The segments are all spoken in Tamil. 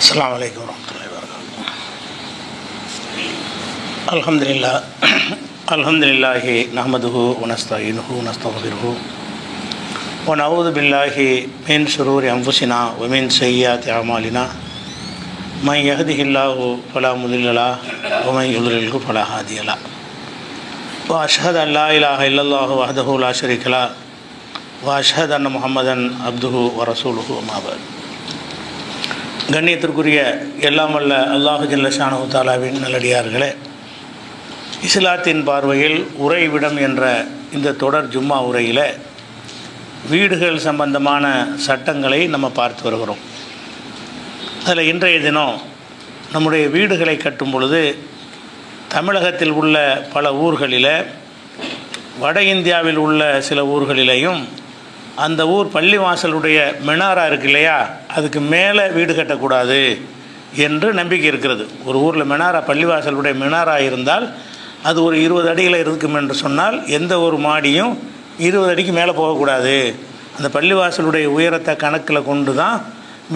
அஸ்ஸலாமு அலைக்கும் வரஹ்மத்துல்லாஹி வபரகாத்துஹு. அல்ஹம்துலில்லாஹி நஹ்மதுஹு வ நஸ்தஈனுஹு வ நஸ்தக்ஃபிருஹு வ நஊது பில்லாஹி மின் ஷுரூரி அன்ஃபுஸினா வ மின் ஸய்யிஆத்தி அமாலினா மன் யஹ்திஹில்லாஹு ஃபலா முதில்ல லஹு வ மன் யுضلில்ஹு ஃபலா ஹாதிய லஹு வ அஷ்ஹது அன் லா இலாஹ இல்லல்லாஹு வஹ்தஹு லா ஷரீக லஹு வ அஷ்ஹது அன்ன முஹம்மதன் அப்துஹு வ ரசூலுஹு அம்மா பஅத். கண்ணியத்திற்குரிய எல்லாம் வல்ல அல்லாஹு ஜல்ல ஷானஹு தஆலாவின் நல்லடியார்களே, இஸ்லாத்தின் பார்வையில் உறைவிடம் என்ற இந்த தொடர் ஜும்மா உரையில் வீடுகள் சம்பந்தமான சட்டங்களை நம்ம பார்த்து வருகிறோம். அதில் இன்றைய தினம் நம்முடைய வீடுகளை கட்டும் பொழுது தமிழகத்தில் உள்ள பல ஊர்களில், வட இந்தியாவில் உள்ள சில ஊர்களிலேயும் அந்த ஊர் பள்ளிவாசலுடைய மினாரா இருக்கு இல்லையா, அதுக்கு மேலே வீடு கட்டக்கூடாது என்று நம்பிக்கை இருக்கிறது. ஒரு ஊரில் மினாரா, பள்ளிவாசலுடைய மினாரா இருந்தால் அது ஒரு 20 அடியில் இருக்கும் என்று சொன்னால் எந்த ஒரு மாடியும் 20 அடிக்கு மேலே போகக்கூடாது, அந்த பள்ளிவாசலுடைய உயரத்தை கணக்கில் கொண்டு தான்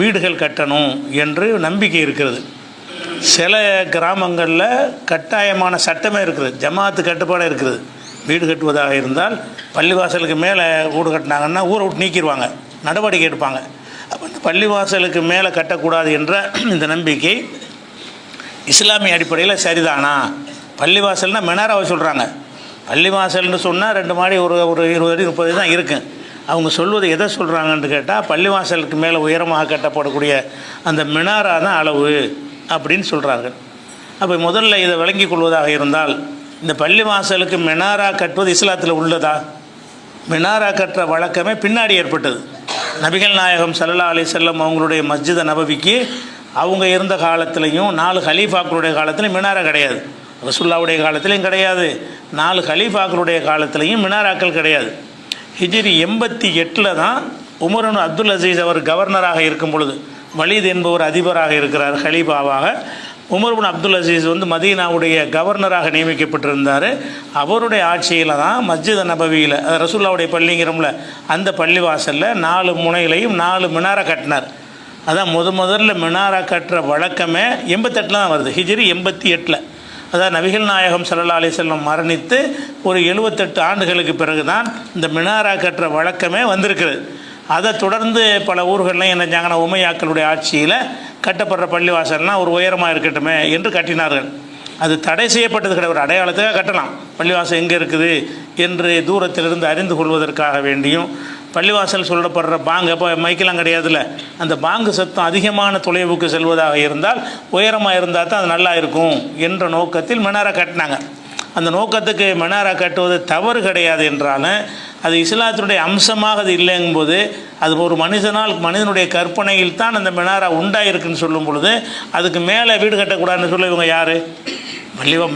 வீடுகள் கட்டணும் என்று நம்பிக்கை இருக்கிறது. சில கிராமங்களில் கட்டாயமான சட்டமே இருக்குது, ஜமாத்து கட்டுப்பாடு இருக்குது. வீடு கட்டுவதாக இருந்தால் பள்ளிவாசலுக்கு மேலே வீடு கட்டினாங்கன்னா ஊரை விட்டு நீக்கிடுவாங்க, நடவடிக்கை எடுப்பாங்க. அப்போ இந்த பள்ளிவாசலுக்கு மேலே கட்டக்கூடாது என்ற இந்த நம்பிக்கை இஸ்லாமிய அடிப்படையில் சரிதானா? பள்ளிவாசல்னால் மினாராவை சொல்கிறாங்க. பள்ளிவாசல்னு சொன்னால் 2 மாடி ஒரு 20 அடி 30 தான் இருக்குது. அவங்க சொல்வது எதை சொல்கிறாங்கன்னு கேட்டால், பள்ளிவாசலுக்கு மேலே உயரமாக கட்டப்படக்கூடிய அந்த மினாரா தான் அளவு அப்படின்னு சொல்கிறார்கள். அப்போ முதல்ல இதை விளங்கி கொள்வதாக இருந்தால், இந்த பள்ளிவாசலுக்கு மினாரா கட்டுவது இஸ்லாத்தில் உள்ளதா? மினாரா கட்டுற வழக்கமே பின்னாடி ஏற்பட்டது. நபிகள் நாயகம் ஸல்லல்லாஹு அலைஹி வஸல்லம் அவங்களுடைய மஸ்ஜித் நபவிக்கு அவங்க இருந்த காலத்திலையும் 4 கலீஃபாக்களுடைய காலத்திலையும் மினாரா கிடையாது. ரசூலுல்லாஹ்வுடைய காலத்திலையும் கிடையாது, 4 கலீஃபாக்களுடைய காலத்திலையும் மினாராக்கள் கிடையாது. ஹிஜ்ரி 88 தான் உமர் இப்னு அப்துல் அசீஸ் அவர் கவர்னராக இருக்கும் பொழுது, வலீத் என்பவர் அதிபராக இருக்கிறார் கலீஃபாவாக. உமர் இப்னு அப்துல் அசீஸ் மதீனாவுடைய கவர்னராக நியமிக்கப்பட்டிருந்தார். அவருடைய ஆட்சியில் தான் மஸ்ஜித் நபவியில், ரசூலுல்லாஹ்வுடைய பள்ளிங்கிறோம்ல, அந்த பள்ளிவாசலில் 4 முனையிலையும் 4 மினாரா கட்டினார். அதான் முதல்ல மினாரா கட்டுற வழக்கமே 88 தான் வருது, ஹிஜ்ரி 88. அதாவது நபிகள் நாயகம் ஸல்லல்லாஹு அலைஹி வஸல்லம் மரணித்து ஒரு 78 ஆண்டுகளுக்கு பிறகு தான் இந்த மினாரா கட்டுற வழக்கமே வந்திருக்குது. அதை தொடர்ந்து பல ஊர்கள்லையும் என்ன செஞ்சாங்கன்னா, உமையாக்களுடைய ஆட்சியில் கட்டப்படுற பள்ளிவாசல்னால் ஒரு உயரமாக இருக்கட்டுமே என்று கட்டினார்கள். அது தடை செய்யப்பட்டது கிடையாது, ஒரு அடையாளத்துக்காக கட்டலாம். பள்ளிவாசல் எங்கே இருக்குது என்று தூரத்திலிருந்து அறிந்து கொள்வதற்காக வேண்டியும், பள்ளிவாசல் சொல்லப்படுற பாங்கு, அப்போ மைக்கெல்லாம் கிடையாதுல்ல, அந்த பாங்கு சத்தம் அதிகமான தொலைவுக்கு செல்வதாக இருந்தால் உயரமாக இருந்தால் தான் அது நல்லா இருக்கும் என்ற நோக்கத்தில் மினாரா கட்டினாங்க. அந்த நோக்கத்துக்கு மினாரா கட்டுவது தவறு கிடையாது என்றாலும், அது இஸ்லாத்தினுடைய அம்சமாக அது இல்லைங்கும்போது, அது ஒரு மனிதனுடைய கற்பனையில் தான் அந்த மினாரா உண்டாயிருக்குன்னு சொல்லும் பொழுது, அதுக்கு மேலே வீடு கட்டக்கூடாதுன்னு சொல்ல இவங்க யார்?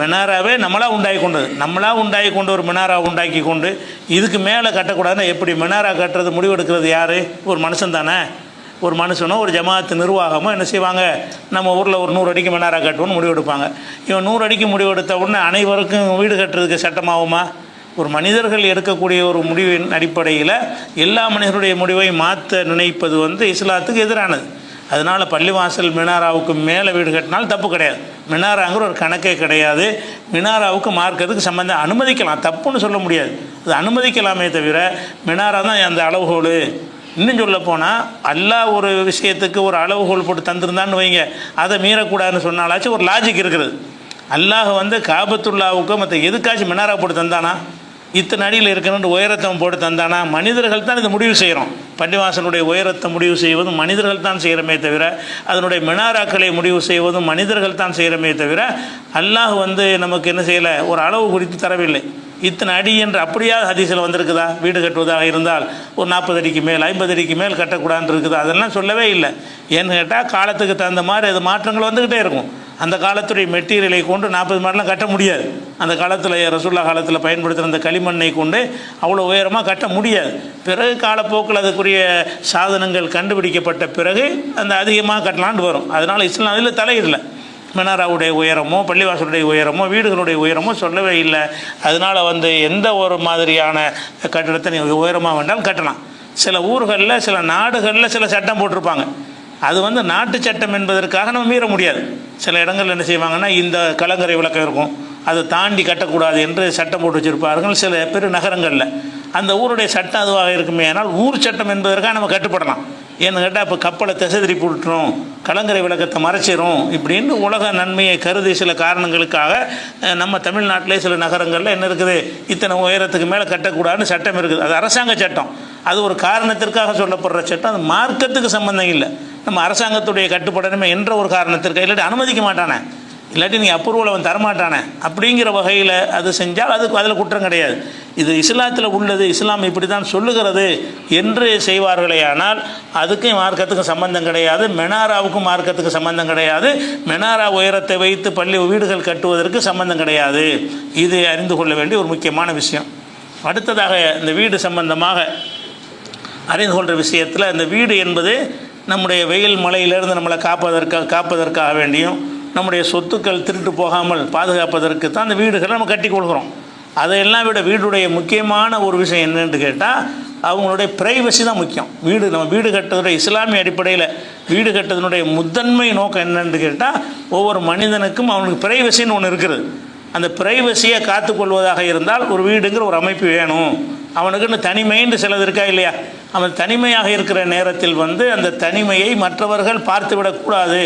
மினாராவே நம்மளாக உண்டாகி கொண்டு ஒரு மினாரா உண்டாக்கி கொண்டு இதுக்கு மேலே கட்டக்கூடாதுன்னு எப்படி? மினாரா கட்டுறது முடிவெடுக்கிறது யார்? ஒரு மனுஷன் தானே. ஒரு மனுஷனோ ஒரு ஜமாத்து நிர்வாகமோ என்ன செய்வாங்க, நம்ம ஊரில் ஒரு 100 அடிக்கு மினாரா கட்டுவோன்னு முடிவெடுப்பாங்க. இவன் 100 அடிக்கு முடிவெடுத்த உடனே அனைவருக்கும் வீடு கட்டுறதுக்கு சட்டமாகுமா? ஒரு மனிதர்கள் எடுக்கக்கூடிய ஒரு முடிவின் அடிப்படையில் எல்லா மனிதர்களுடைய முடிவை மாற்ற நினைப்பது இஸ்லாத்துக்கு எதிரானது. அதனால் பள்ளிவாசல் மினாராவுக்கு மேலே வீடு கட்டினாலும் தப்பு கிடையாது. மினாராங்கிற ஒரு கணக்கே கிடையாது. மினாராவுக்கு மார்க்கிறதுக்கு சம்பந்தம் அனுமதிக்கலாம், தப்புன்னு சொல்ல முடியாது, அது அனுமதிக்கலாமே தவிர மினாரா தான் அந்த அளவுகோல். இன்னும் சொல்ல போனால், அல்லாஹ் ஒரு விஷயத்துக்கு ஒரு அளவுகோல் போட்டு தந்திருந்தான்னு வைங்க, அதை மீறக்கூடாதுன்னு சொன்னாலாச்சும் ஒரு லாஜிக் இருக்கிறது. அல்லாஹ் காபத்துல்லாவுக்கு மற்ற எதுக்காச்சும் மினாரா போட்டு தந்தானா? இத்தனை அடியில் இருக்கணும்னு உயரத்தை போட்டு தந்தானா? மனிதர்கள் தான் இதை முடிவு செய்கிறோம். பள்ளிவாசலுடைய உயரத்தை முடிவு செய்வதும் மனிதர்கள் தான் செய்கிறமே தவிர, அதனுடைய மினாராக்களை முடிவு செய்வதும் மனிதர்கள் தான் செய்கிறமே தவிர, அல்லாஹ் நமக்கு என்ன செய்யலை, ஒரு அளவு குறித்து தரவில்லை. இத்தனை அடி என்று அப்படியாவது ஹதீஸில் வந்திருக்குதா? வீடு கட்டுவதாக இருந்தால் ஒரு 40 அடிக்கு மேல் 50 அடிக்கு மேல் கட்டக்கூடாதுன்னு இருக்குது, அதெல்லாம் சொல்லவே இல்லை. ஏன்னு கேட்டால் காலத்துக்கு தகுந்த மாதிரி அது மாற்றங்கள் வந்துக்கிட்டே இருக்கும். அந்த காலத்துடைய மெட்டீரியலை கொண்டு 40 மாடிலாம் கட்ட முடியாது. அந்த காலத்தில் ரசூலுல்லாஹ் காலத்தில் பயன்படுத்துகிற அந்த களிமண்ணை கொண்டு அவ்வளோ உயரமாக கட்ட முடியாது. பிறகு காலப்போக்கில் அதுக்குரிய சாதனங்கள் கண்டுபிடிக்கப்பட்ட பிறகு அந்த அதிகமாக கட்டலான்னு வரும். அதனால் இஸ்லாம் அதில் தலையிடலை. மினாராவுடைய உயரமோ பள்ளிவாசலுடைய உயரமோ வீடுகளுடைய உயரமோ சொல்லவே இல்லை. அதனால் எந்த ஒரு மாதிரியான கட்டிடத்தை நீங்கள் உயரமாக வேண்டாலும் கட்டலாம். சில ஊர்களில் சில நாடுகளில் சில சட்டம் போட்டிருப்பாங்க. அது வந்து நாட்டு சட்டம் என்பதற்காக நம்ம மீற முடியாது. சில இடங்கள் என்ன செய்வாங்கன்னா, இந்த கலங்கரை விளக்கம் இருக்கும், அதை தாண்டி கட்டக்கூடாது என்று சட்டம் போட்டு வச்சுருப்பார்கள் சில பெரு நகரங்களில். அந்த ஊருடைய சட்டம் அதுவாக இருக்குமே, ஆனால் ஊர் சட்டம் என்பதற்காக நம்ம கட்டுப்படலாம். ஏன்னு கேட்டால் இப்போ கப்பலை திசை திருப்பி விட்டுரும், கலங்கரை விளக்கத்தை மறைச்சிரும் இப்படின்னு உலக நன்மையை கருதி சில காரணங்களுக்காக நம்ம தமிழ்நாட்டிலே சில நகரங்களில் என்ன இருக்குது, இத்தனை உயரத்துக்கு மேலே கட்டக்கூடாதுன்னு சட்டம் இருக்குது. அது அரசாங்க சட்டம், அது ஒரு காரணத்திற்காக சொல்லப்படுற சட்டம். அது மார்க்கத்துக்கு சம்பந்தம் இல்லை. நம்ம அரசாங்கத்துடைய கட்டுப்படணுமே என்ற ஒரு காரணத்திற்கு, இல்லாட்டி அனுமதிக்க மாட்டானே, இல்லாட்டி நீ அப்ரூவல் அவன் தரமாட்டானே அப்படிங்கிற வகையில் அது செஞ்சால் அதுக்கு அதில் குற்றம் கிடையாது. இது இஸ்லாத்தில் உள்ளது, இஸ்லாம் இப்படி தான் சொல்லுகிறது என்று செய்வார்களே ஆனால் அதுக்கும் மார்க்கத்துக்கும் சம்பந்தம் கிடையாது. மெனாராவுக்கும் மார்க்கத்துக்கு சம்பந்தம் கிடையாது. மெனாரா உயரத்தை வைத்து பள்ளி வீடுகள் கட்டுவதற்கு சம்பந்தம் கிடையாது. இது அறிந்து கொள்ள வேண்டிய ஒரு முக்கியமான விஷயம். அடுத்ததாக இந்த வீடு சம்பந்தமாக அறிந்து கொள்கிற விஷயத்தில், இந்த வீடு என்பது நம்முடைய வெயில் மழையிலிருந்து நம்மளை காப்பதற்காக வேண்டியும், நம்முடைய சொத்துக்கள் திருட்டு போகாமல் பாதுகாப்பதற்கு தான் அந்த வீடுகளை நம்ம கட்டி கொள்கிறோம். அதையெல்லாம் விட வீடுடைய முக்கியமான ஒரு விஷயம் என்னென்னு கேட்டால், அவங்களுடைய ப்ரைவசி தான் முக்கியம். நம்ம வீடு கட்டுறதுடைய இஸ்லாமிய அடிப்படையில் வீடு கட்டுறதுனுடைய முதன்மை நோக்கம் என்னென்னு கேட்டால், ஒவ்வொரு மனிதனுக்கும் அவனுக்கு ப்ரைவசின்னு ஒன்று இருக்கிறது. அந்த ப்ரைவசியை காத்துக்கொள்வதாக இருந்தால் ஒரு வீடுங்கிற ஒரு அமைப்பு வேணும். அவனுக்குன்னு தனிமைன்னு சிலது இருக்கா இல்லையா? அவன் தனிமையாக இருக்கிற நேரத்தில் அந்த தனிமையை மற்றவர்கள் பார்த்து விடக்கூடாது.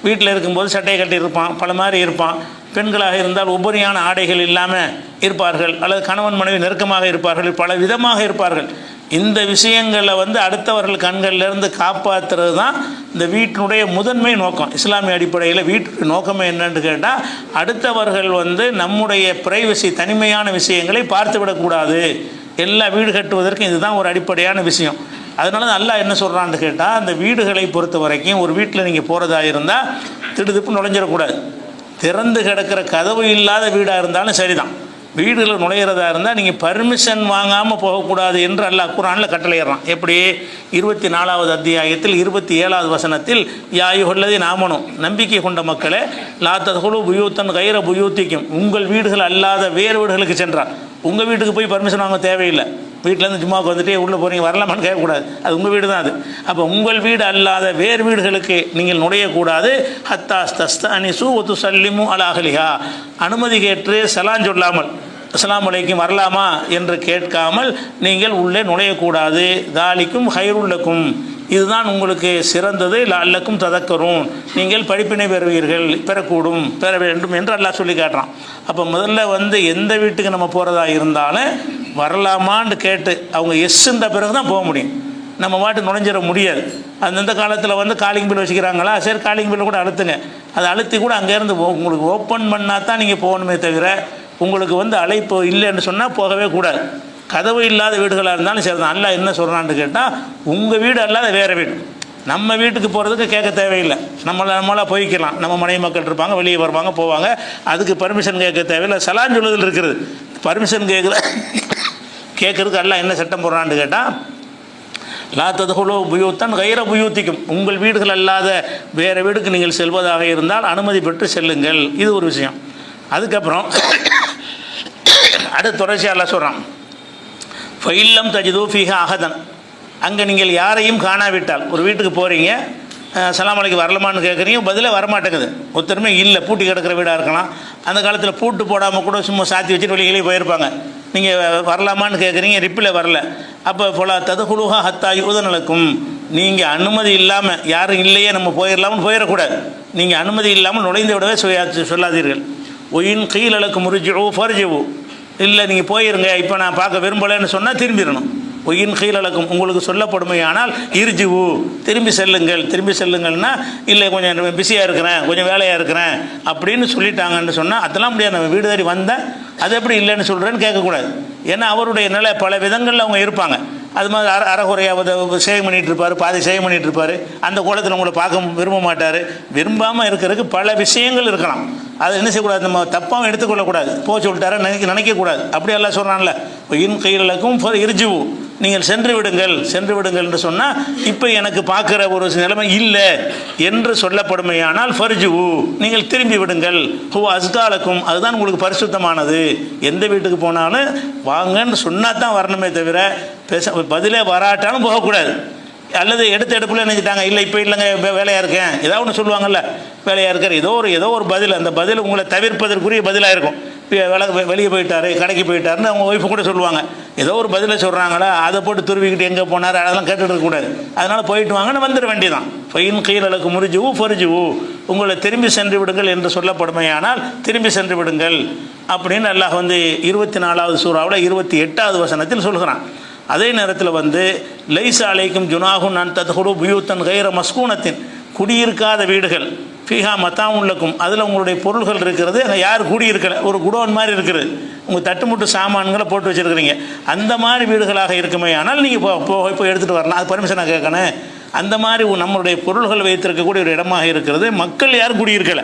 வீட்டில் இருக்கும்போது சட்டையை கட்டி இருப்பான், பல மாதிரி இருப்பான். பெண்களாக இருந்தால் உபரியான ஆடைகள் இல்லாமல் இருப்பார்கள், அல்லது கணவன் மனைவி நெருக்கமாக இருப்பார்கள், பல விதமாக இருப்பார்கள். இந்த விஷயங்களை அடுத்தவர்கள் கண்களிலிருந்து காப்பாற்றுறது தான் இந்த வீட்டினுடைய முதன்மை நோக்கம். இஸ்லாமிய அடிப்படையில் வீட்டுடைய நோக்கமே என்னன்னு கேட்டால், அடுத்தவர்கள் நம்முடைய பிரைவசி தனிமையான விஷயங்களை பார்த்து விடக்கூடாது. எல்லா வீடு கட்டுவதற்கும் இதுதான் ஒரு அடிப்படையான விஷயம். அதனால தான் அல்லாஹ் என்ன சொல்கிறான்னு கேட்டால், அந்த வீடுகளை பொறுத்த வரைக்கும் ஒரு வீட்டில் நீங்கள் போகிறதா இருந்தால் திடுதிப்பு நுழைஞ்சிடக்கூடாது. திறந்து கிடக்கிற கதவு இல்லாத வீடாக இருந்தாலும் சரிதான். வீடுகளில் நுழையிறதா இருந்தால் நீங்கள் பர்மிஷன் வாங்காமல் போகக்கூடாது என்று அல்லாஹ் குர்ஆனில் கட்டளையிடுறான். எப்படி? 24வது அத்தியாயத்தில் 27வது வசனத்தில், யா அய்யுஹல்லதீன ஆமனூ, நம்பிக்கை கொண்ட மக்களே, லா தத்குலூ புயூத்தன் கைர புயூத்திக்கும், உங்கள் வீடுகள் அல்லாத வேறு வீடுகளுக்கு சென்றால், உங்கள் வீட்டுக்கு போய் பர்மிஷன் வாங்க தேவையில்லை. வீட்டிலேருந்து சும்மாவுக்கு வந்துட்டு உள்ளே போகிறீங்க, வரலாமான்னு கேட்கக்கூடாது. அது உங்கள் வீடு தான் அது. அப்போ உங்கள் வீடு அல்லாத வேறு வீடுகளுக்கு நீங்கள் நுழையக்கூடாது. ஹத்தா தஸ்தஅனிசு வ துஸல்லிமு அலா அஹ்லிஹா, அனுமதி கேட்டு சலான் சொல்லாமல் அஸ்ஸலாமு அலைக்கும் வரலாமா என்று கேட்காமல் நீங்கள் உள்ளே நுழையக்கூடாது. தாலிக்கும் ஹைருல் லக்கும், இதுதான் உங்களுக்கு சிறந்தது. லஅல்லக்கும் ததக்கரும், நீங்கள் படிப்பினை பெற வேண்டும் என்று அல்லாஹ் சொல்லி காட்டுறான். அப்போ முதல்ல எந்த வீட்டுக்கு நம்ம போகிறதா இருந்தாலும் வரலாமான்னு கேட்டு அவங்க எஸ்ன்ற பிறகு தான் போக முடியும். நம்ம பாட்டு நுழைஞ்சிட முடியாது. அந்தந்த காலத்தில் காலிங் பில் வச்சுக்கிறாங்களா, சரி காலிங் பில்லை கூட அழுத்துங்க. அதை அழுத்தி கூட அங்கேருந்து உங்களுக்கு ஓப்பன் பண்ணால் தான் நீங்கள் போகணுமே தவிர, உங்களுக்கு அழைப்பு இல்லைன்னு சொன்னால் போகவே கூடாது. கதவு இல்லாத வீடுகளாக இருந்தாலும் சரி தான். அல்லாஹ் என்ன சொல்கிறான்னு கேட்டால், உங்கள் வீடு அல்லாத வேறு வீடு, நம்ம வீட்டுக்கு போகிறதுக்கு கேட்க தேவையில்லை. நம்மளாக போய்க்கலாம். நம்ம மனைவி மக்கள் இருப்பாங்க, வெளியே வருவாங்க போவாங்க, அதுக்கு பர்மிஷன் கேட்க தேவையில்லை. சலான் சொல்லுதல் இருக்கிறது, பர்மிஷன் கேட்குறதுக்கு அல்லாஹ் என்ன சட்டம் போடுறான்னு கேட்டால், லா தத்குலூ புயூத்தன் கைர புயூத்திக்கும், உங்கள் வீடுகள் அல்லாத வேறு வீடுக்கு நீங்கள் செல்வதாக இருந்தால் அனுமதி பெற்று செல்லுங்கள். இது ஒரு விஷயம். அதுக்கப்புறம் அடுத்த தொடர்ச்சியாக அல்லாஹ் சொல்கிறான், ஃபைல்லம் தஜிது ஃபீஹா அஹதன், அங்கே நீங்கள் யாரையும் காணாவிட்டால், ஒரு வீட்டுக்கு போகிறீங்க, சலாம் அலைக்கும் வரலாமான்னு கேட்குறீங்க, பதிலே வரமாட்டேங்குது, ஒருத்தருமே இல்லை, பூட்டி கிடக்கிற வீடாக இருக்கலாம். அந்த காலத்தில் பூட்டு போடாமல் கூட சும்மா சாத்தி வச்சுட்டு வெளியிலே போயிருப்பாங்க. நீங்கள் வரலாமான்னு கேட்குறீங்க, ரிப்பில் வரல. அப்போ ஃபலா தத்குலூஹா ஹத்தா யுஅதன லக்கும், நீங்கள் அனுமதி இல்லாமல் யாரும் இல்லையே நம்ம போயிடலாம்னு போயிடக்கூடாது. நீங்கள் அனுமதி இல்லாமல் நுழைந்து விடவே சொல்லாதீர்கள். ஒயின் கீல் லக்கும் இர்ஜிஉ ஃபர்ஜிஉ, இல்லை நீங்கள் போயிருங்க, இப்போ நான் பார்க்க விரும்பலைன்னு சொன்னால் திரும்பிடணும். ஒயின் கீழலக்கும், உங்களுக்கு சொல்லப்படுமையானால் இர்ஜிஉ, திரும்பி செல்லுங்கள்னா, இல்லை கொஞ்சம் பிஸியாக இருக்கிறேன், கொஞ்சம் வேலையாக இருக்கிறேன் அப்படின்னு சொல்லிட்டாங்கன்னு சொன்னால் அதெல்லாம் முடியாது. நம்ம வீடு தேடி வந்தேன், அது எப்படி இல்லைன்னு சொல்கிறேன்னு கேட்கக்கூடாது. ஏன்னா அவருடைய நிலை பல விதங்களில் அவங்க இருப்பாங்க. அது மாதிரி அறகுறையாக சேவ் பண்ணிகிட்டு இருப்பார், பாதி சேவ் பண்ணிகிட்டு இருப்பார், அந்த கோலத்தில் உங்களை பார்க்க விரும்ப மாட்டார். விரும்பாமல் இருக்கிறதுக்கு பல விஷயங்கள் இருக்கலாம். அதை என்ன செய்யக்கூடாது, நம்ம தப்பாகவும் எடுத்துக்கொள்ளக்கூடாது. சொல்லிட்டார நினைக்கக்கூடாது. அப்படி எல்லாம் சொல்கிறான்ல, இன் கையிலக்கும் இர்ஜிஉ, நீங்கள் சென்று விடுங்கள் என்று சொன்னால், இப்போ எனக்கு பார்க்குற ஒரு நிலைமை இல்லை என்று சொல்லப்படுமையானால் ஃபர்ஜிஉ, நீங்கள் திரும்பி விடுங்கள். ஹுவ அஸ்காலக்கும், அதுதான் உங்களுக்கு பரிசுத்தமானது. எந்த வீட்டுக்கு போனாலும் வாங்கன்னு சொன்னால் தான் வரணுமே தவிர பதிலே வராட்டாலும் போகக்கூடாது. அல்லது எடுத்த எடுப்பில் நினைச்சிட்டாங்க, இல்லை இப்போ இல்லைங்க வேலையாக இருக்கேன், ஏதாவது ஒன்று சொல்லுவாங்கல்ல, வேலையாக இருக்கார், ஏதோ ஒரு பதில், அந்த பதில் உங்களை தவிர்ப்பதற்குரிய பதிலாக இருக்கும். வெளியே போயிட்டார், கடைக்கு போயிட்டாருன்னு அவங்க ஒய்ஃபு கூட சொல்லுவாங்க. ஏதோ ஒரு பதிலை சொல்கிறாங்களா, அதை போட்டு துருவிக்கிட்டு எங்கே போனார் அதெல்லாம் கேட்டுட்டு இருக்கக்கூடாது. அதனால் போயிட்டு வாங்கன்னு வந்துட வேண்டியதான். ஃபைன் கீழலுக்கு முறிஜுவு பொறிஜுவு, உங்களை திரும்பி சென்று விடுங்கள் என்று சொல்லப்படுமையானால் திரும்பி சென்று விடுங்கள் அப்படின்னு அல்லாஹ் 24வது சூறாவில் 28வது வசனத்தில் சொல்கிறான். அதே நேரத்தில் லைஸா அலைக்கும் ஜுனாகுன் அன் தத்ஹுலு புயூத்தன் கைர மஸ்கூனத்தின், குடியிருக்காத வீடுகள், ஃபீஹா மத்தாவுல்லக்கும், அதில் உங்களுடைய பொருள்கள் இருக்கிறது, அங்கே யார் குடியிருக்கலை, ஒரு குடோன் மாதிரி இருக்குது, உங்கள் தட்டுமுட்டு சாமான்களை போட்டு வச்சுருக்கிறீங்க, அந்த மாதிரி வீடுகளாக இருக்குமே ஆனால் நீங்கள் இப்போ எடுத்துகிட்டு வரலாம், அது பர்மிஷனாக கேட்கணும். அந்த மாதிரி நம்மளுடைய பொருள்கள் வைத்திருக்கக்கூடிய ஒரு இடமாக இருக்கிறது. மக்கள் யாரும் குடியிருக்கலை,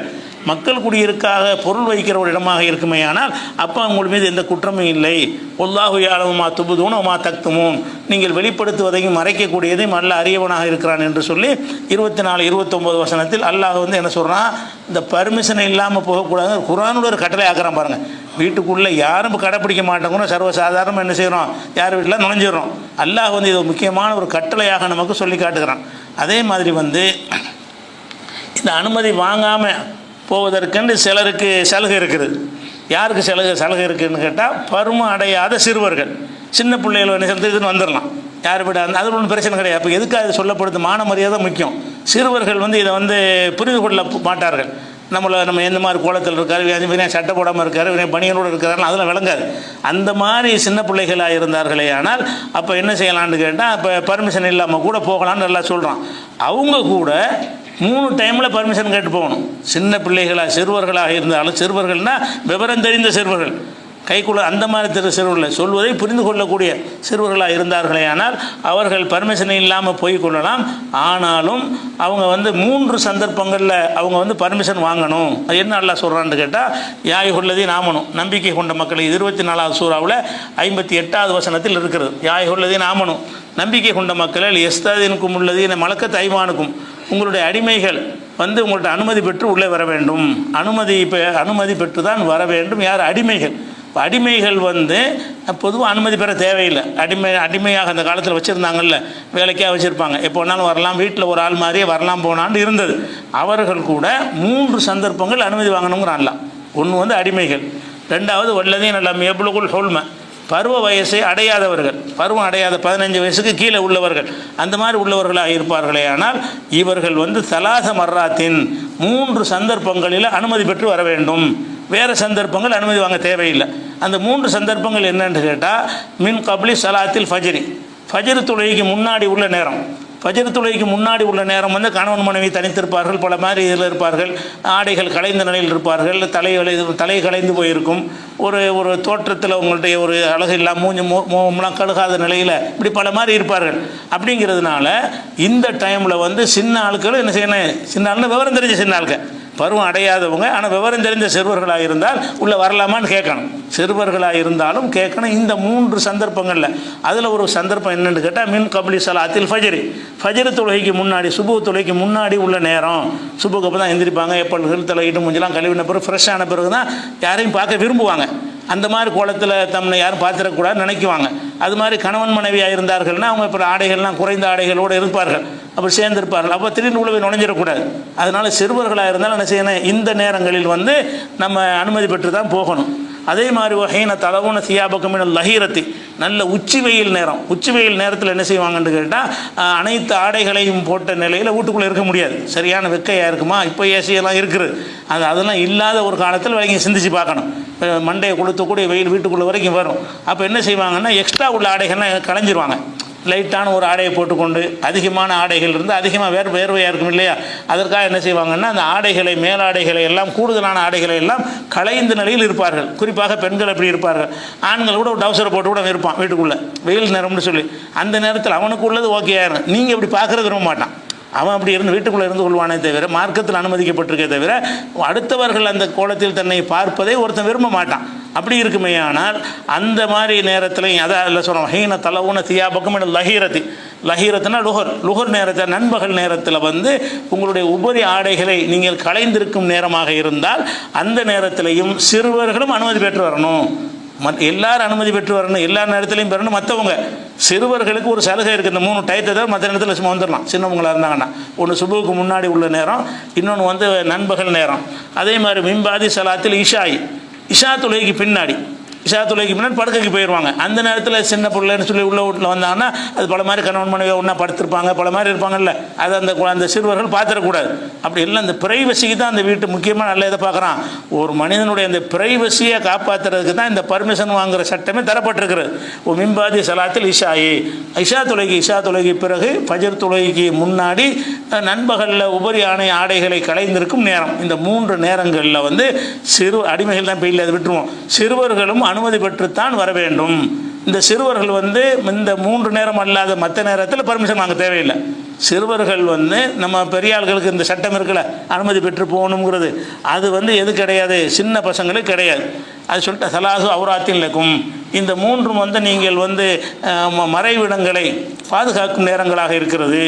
மக்கள் குடியிருக்காக பொருள் வைக்கிற ஒரு இடமாக இருக்குமே ஆனால் அப்போ உங்கள் மீது எந்த குற்றமும் இல்லை. வல்லாஹு யஅலமு மா துப்தூன வமா தக்துமூன், நீங்கள் வெளிப்படுத்துவதையும் மறைக்கக்கூடியதையும் அல்லாஹ் அறியவனாக இருக்கிறான் என்று சொல்லி 24, 29 வசனத்தில் அல்லாஹ் என்ன சொல்கிறான், இந்த பர்மிஷன் இல்லாமல் போகக்கூடாது. குர்ஆனோட ஒரு கட்டளை ஆக்குறான் பாருங்கள். வீட்டுக்குள்ளே யாரும் கடைப்பிடிக்க மாட்டோங்கன்னு சர்வசாதாரணமாக என்ன செய்கிறோம், யார் வீட்டில் நுழைஞ்சிடறோம். அல்லாஹ் இது முக்கியமான ஒரு கட்டளையாக நமக்கு சொல்லி காட்டுகிறான். அதே மாதிரி இந்த அனுமதி வாங்காமல் போவதற்கென்று சிலருக்கு சலுகை இருக்குது. யாருக்கு சலுகை இருக்குதுன்னு கேட்டால், பருவம் அடையாத சிறுவர்கள், சின்ன பிள்ளைகள் என்ன செலுத்துன்னு வந்துடலாம், யார் விட அது ஒன்றும் பிரச்சனை கிடையாது. அப்போ எதுக்காக இது சொல்லப்படுது, மான மரியாதை முக்கியம். சிறுவர்கள் இதை புரிந்து கொள்ள மாட்டார்கள். நம்ம எந்த மாதிரி கோலத்தில் இருக்கார், வினை சட்டை போடாமல் இருக்கார், வினை பணிகளோடு இருக்கிறார்கள், அதெல்லாம் விளங்காது. அந்த மாதிரி சின்ன பிள்ளைகளாக இருந்தார்களே ஆனால் அப்போ என்ன செய்யலான்னு கேட்டால், இப்போ பர்மிஷன் இல்லாமல் கூட போகலான்னு நல்லா சொல்கிறான். அவங்க கூட 3 டைமில் பர்மிஷன் கேட்டு போகணும். சின்ன பிள்ளைகளாக சிறுவர்களாக இருந்தாலும், சிறுவர்கள்னால் விவரம் தெரிந்த சிறுவர்கள், கைக்குள்ள அந்த மாதிரி சிறுவர்கள், சொல்வதை புரிந்து கொள்ளக்கூடிய சிறுவர்களாக இருந்தார்களே ஆனால் அவர்கள் பர்மிஷன் இல்லாமல் போய் கொள்ளலாம். ஆனாலும் அவங்க 3 சந்தர்ப்பங்களில் அவங்க பர்மிஷன் வாங்கணும். அது என்ன அல்லாஹ் சொல்கிறான்னு கேட்டால், யாயுள்ளதி நாமனும், நம்பிக்கை கொண்ட மக்களை 24வது சூறாவில் 58வது வசனத்தில் இருக்கிறது. யாயுள்ளதி நாமனும், நம்பிக்கை கொண்ட மக்களில் எஸ்தாதினுக்கும் உள்ளது என மலக்கத் ஐமானுக்கும், உங்களுடைய அடிமைகள் உங்கள்கிட்ட அனுமதி பெற்று உள்ளே வர வேண்டும். அனுமதி பெற்று தான் வர வேண்டும். யார்? அடிமைகள். அடிமைகள் பொதுவாக அனுமதி பெற தேவையில்லை. அடிமையாக அந்த காலத்தில் வச்சுருந்தாங்கல்ல, வேலைக்காக வச்சுருப்பாங்க, எப்போ வேணாலும் வரலாம், வீட்டில் ஒரு ஆள் மாதிரியே வரலாம் போனான்னு இருந்தது. அவர்கள் கூட 3 சந்தர்ப்பங்கள் அனுமதி வாங்கணுங்கிறான்லாம். ஒன்று அடிமைகள், 2வது வல்லதீன லம் யப்லுகுல் ஹுல்ம, பருவ வயசை அடையாதவர்கள், பருவம் அடையாத 15 வயசுக்கு கீழே உள்ளவர்கள், அந்த மாதிரி உள்ளவர்களாக இருப்பார்களே ஆனால் இவர்கள் சலாச மர்ராத்தின் 3 சந்தர்ப்பங்களில் அனுமதி பெற்று வர வேண்டும். வேறு சந்தர்ப்பங்கள் அனுமதி வாங்க தேவையில்லை. அந்த 3 சந்தர்ப்பங்கள் என்னென்னு கேட்டால், மின் கப்லி சலாத்தில் ஃபஜ்ரி, ஃபஜ்ர் தொழுகைக்கு முன்னாடி உள்ள நேரம். ஃபஜ்ர் தொழுகைக்கு முன்னாடி உள்ள நேரம் கணவன் மனைவி தனித்திருப்பார்கள், பல மாதிரி இதில் இருப்பார்கள், ஆடைகள் கலைந்த நிலையில் இருப்பார்கள், தலை கலைந்து போயிருக்கும், ஒரு தோற்றத்தில் உங்களுடைய ஒரு அழகு இல்லாமல் மூஞ்சி கழுகாத நிலையில் இப்படி பல மாதிரி இருப்பார்கள். அப்படிங்கிறதுனால இந்த டைமில் சின்ன ஆட்கள் என்ன செய்யணும், சின்ன ஆளுன்னு விவரம் தெரிஞ்ச சின்ன ஆட்கள், பருவம் அடையாதவங்க ஆனால் விவரம் தெரிந்த சிறுவர்களாக இருந்தால் உள்ளே வரலாமான்னு கேட்கணும். சிறுவர்களாக இருந்தாலும் கேட்கணும். இந்த 3 சந்தர்ப்பங்களில் அதில் ஒரு சந்தர்ப்பம் என்னென்னு கேட்டால், மின் கப்லி சலாத்தில் ஃபஜ்ரி, ஃபஜ்ர் தொழுகைக்கு முன்னாடி, சுபு தொழுகைக்கு முன்னாடி உள்ள நேரம். சுபுக்கு அப்போ தான் எந்திரிப்பாங்க, எப்பொழுது தலையிட்டு முடிஞ்சலாம் கழுவின பிறகு ஃப்ரெஷ்ஷான பிறகு தான் யாரையும் பார்க்க விரும்புவாங்க. அந்த மாதிரி கோலத்தில் தம்மை யாரும் பார்த்துடக்கூடாதுன்னு நினைக்குவாங்க. அது மாதிரி கணவன் மனைவியாக இருந்தார்கள்னா அவங்க இப்போ ஆடைகள்லாம் குறைந்த ஆடைகளோடு இருப்பார்கள், அப்போ சேர்ந்திருப்பார்கள். அப்போ திடீர்னு உள்ள நுழைஞ்சிடக்கூடாது. அதனால் சிறுவர்களாக இருந்தாலும் என்ன செய்யணும், இந்த நேரங்களில் நம்ம அனுமதி பெற்று தான் போகணும். அதே மாதிரி வகையின தலவுன சியாபக்கமின லஹீரத்தி, நல்ல உச்சி வெயில் நேரம். உச்சி வெயில் நேரத்தில் என்ன செய்வாங்கன்னு கேட்டால், அனைத்து ஆடைகளையும் போட்ட நிலையில் வீட்டுக்குள்ளே இருக்க முடியாது, சரியான வெக்கையாக இருக்குமா. இப்போ ஏசியெல்லாம் இருக்குது, அதெல்லாம் இல்லாத ஒரு காலத்தில் வரைக்கும் சிந்திச்சு பார்க்கணும். மண்டையை கொளுத்தக்கூடிய வெயில் வீட்டுக்குள்ளே வரைக்கும் வரும். அப்போ என்ன செய்வாங்கன்னா, எக்ஸ்ட்ரா உள்ள ஆடைகள்லாம் களைஞ்சிருவாங்க. லைட்டான ஒரு ஆடையை போட்டுக்கொண்டு, அதிகமான ஆடைகள் இருந்து அதிகமாக வேர்வையாக இருக்கும் இல்லையா, அதற்காக என்ன செய்வாங்கன்னா, அந்த ஆடைகளை, மேலாடைகளை எல்லாம், கூடுதலான ஆடைகளை எல்லாம் களைந்த நிலையில் இருப்பார்கள். குறிப்பாக பெண்கள் எப்படி இருப்பார்கள், ஆண்கள் கூட ஒரு டவுசரை போட்டு கூட இருப்பான் வீட்டுக்குள்ளே, வெயில் நேரம்னு சொல்லி. அந்த நேரத்தில் அவனுக்கு உள்ளது ஓகே ஆயிரும். நீங்கள் இப்படி பார்க்குறது விரும்ப மாட்டான். அவன் அப்படி வீட்டுக்குள்ளே இருந்து கொள்வானே தவிர, மார்க்கத்தில் அனுமதிக்கப்பட்டிருக்கே தவிர அடுத்தவர்கள் அந்த கோலத்தில் தன்னை பார்ப்பதை ஒருத்தன் விரும்ப மாட்டான். அப்படி இருக்குமே ஆனால் அந்த மாதிரி நேரத்திலையும் அதான் இல்லை சொல்கிறோம், ஹீன தலவுன தியாபக்கம் லஹீரத்தி, லஹீரத்துனா லுகர் நேரத்தில், நண்பகல் நேரத்தில் உங்களுடைய உபரி ஆடைகளை நீங்கள் களைந்திருக்கும் நேரமாக இருந்தால் அந்த நேரத்திலையும் சிறுவர்களும் அனுமதி பெற்று வரணும். எல்லாரும் அனுமதி பெற்று வரணும், எல்லா நேரத்துலையும் பெறணும். மற்றவங்க சிறுவர்களுக்கு ஒரு சலுகை இருக்குது, இந்த 3 டயத்தை தான் மற்ற நேரத்தில் சும்மா வந்துடலாம் சின்னவங்களாக இருந்தாங்கன்னா. ஒன்று சுபுவுக்கு முன்னாடி உள்ள நேரம், இன்னொன்று வந்து நண்பகல் நேரம். அதே மாதிரி மிம்பாதி சலாத்தில் இஷா தொழுகைக்கு பின்னாடி படுக்கைக்கு போயிடுவாங்க. அந்த நேரத்தில் சின்ன பிள்ளைன்னு சொல்லி உள்ள வீட்டில் வந்தாங்கன்னா அது பல மாதிரி கணவன் மனைவி ஒன்றா படுத்திருப்பாங்க, பல மாதிரி இருப்பாங்கல்ல, அது அந்த சிறுவர்கள் பார்த்துடக்கூடாது. அப்படி எல்லாம் இந்த பிரைவசிக்கு தான் அந்த வீட்டு முக்கியமாக நல்ல இதை பார்க்குறான். ஒரு மனிதனுடைய அந்த பிரைவசியை காப்பாற்றுறதுக்கு தான் இந்த பர்மிஷன் வாங்குகிற சட்டமே தரப்பட்டிருக்கிறது. மிம்பாதி சலாத்தில் இஷா தொழுகை பிறகு ஃபஜர் தொழுகைக்கு முன்னாடி நண்பகலில் உபரி ஆடைகளை களைந்திருக்கும் நேரம். இந்த 3 நேரங்களில் வந்து சிறு அடிமைகள் தான் பெயில் அதை விட்டுருவோம், சிறுவர்களும் அனுமதி பெற்றுத்தான் வர வேண்டும். இந்த சிறுவர்கள் வந்து இந்த 3 நேரம் அல்லாத மற்ற நேரத்தில் பர்மிஷன் வாங்க தேவையில்லை. சிறுவர்கள் வந்து நம்ம பெரிய ஆள்களுக்கு இந்த சட்டம் இருக்குல்ல, அனுமதி பெற்று போகணுங்கிறது, அது வந்து எது கிடையாது, சின்ன பசங்களுக்கு கிடையாது. அது சொல்லிட்டு சலாசு அவுராத்தின் லக்கும், இந்த 3 வந்து நீங்கள் வந்து மறைவிடங்களை பாதுகாக்கும் நேரங்களாக இருக்கிறது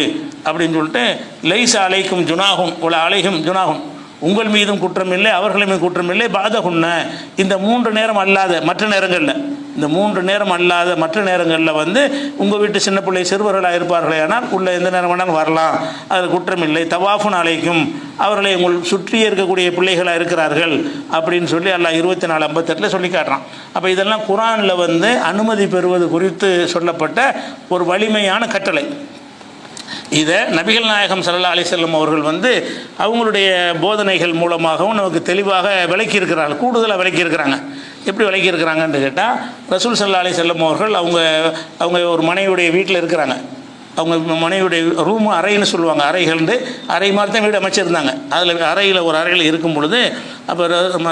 அப்படின்னு சொல்லிட்டு லைசா அலைக்கும் ஜுனாகும் உல அலைகும் ஜுனாகும், உங்கள் மீதும் குற்றம் இல்லை அவர்கள் மீதும் குற்றம் இல்லை. பாதகுன்ன, இந்த 3 நேரம் அல்லாத மற்ற நேரங்களில், இந்த 3 நேரம் அல்லாத மற்ற நேரங்களில் வந்து உங்கள் வீட்டு சின்ன பிள்ளை சிறுவர்களாக இருப்பார்களே ஆனால் உள்ள எந்த நேரம் வேணாலும் வரலாம், அதில் குற்றம் இல்லை. தவாஃபுன் அலைக்கும், அவர்களை உங்கள் சுற்றியே இருக்கக்கூடிய பிள்ளைகளாக இருக்கிறார்கள் அப்படின்னு சொல்லி அல்லாஹ் 24:58 சொல்லி காட்டுறான். அப்போ இதெல்லாம் குர்ஆனில் வந்து அனுமதி பெறுவது குறித்து சொல்லப்பட்ட ஒரு வலிமையான கட்டளை. இதை நபிகள் நாயகம் ஸல்லல்லாஹு அலைஹி வஸல்லம் அவர்கள் வந்து அவங்களுடைய போதனைகள் மூலமாகவும் நமக்கு தெளிவாக விளக்கியிருக்கிறார்கள், கூடுதலாக விளக்கியிருக்கிறாங்க. எப்படி விளக்கியிருக்கிறாங்கன்னு கேட்டால், ரசூல் ஸல்லல்லாஹு அலைஹி வஸல்லம் அவர்கள் அவங்க ஒரு மனைவியுடைய வீட்டில் இருக்கிறாங்க. அவங்க மனைவியுடைய ரூமு அறைன்னு சொல்லுவாங்க, அறைகள்ந்து அறை மாதிரி தான் வீடு அமைச்சிருந்தாங்க. அதில் ஒரு அறையில் இருக்கும் பொழுது அப்போ